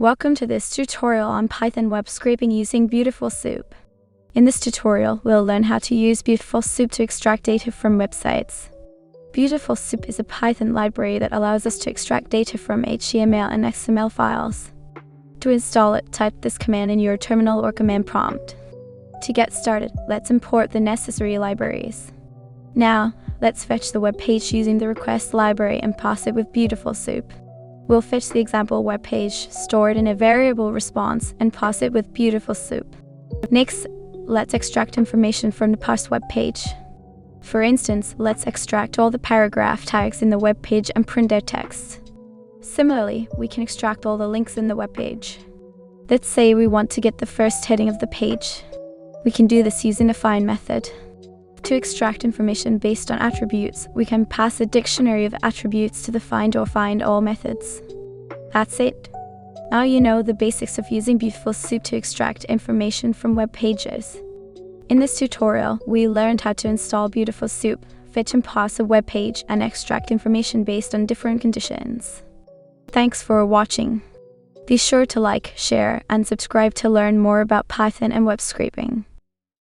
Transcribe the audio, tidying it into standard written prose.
Welcome to this tutorial on Python web scraping using Beautiful Soup. In this tutorial, we'll learn how to use Beautiful Soup to extract data from websites. Beautiful Soup is a Python library that allows us to extract data from HTML and XML files. To install it, type this command in your terminal or command prompt. To get started, let's import the necessary libraries. Now, let's fetch the web page using the request library and pass it with Beautiful Soup. We'll fetch the example web page, store it in a variable response, and pass it with Beautiful Soup. Next, let's extract information from the parsed web page. For instance, let's extract all the paragraph tags in the web page and print their text. Similarly, we can extract all the links in the web page. Let's say we want to get the first heading of the page. We can do this using a find method. To extract information based on attributes, we can pass a dictionary of attributes to the find or find all methods. That's it. Now you know the basics of using Beautiful Soup to extract information from web pages. In this tutorial, we learned how to install Beautiful Soup, fetch and pass a web page, and extract information based on different conditions. Thanks for watching. Be sure to like, share, and subscribe to learn more about Python and web scraping.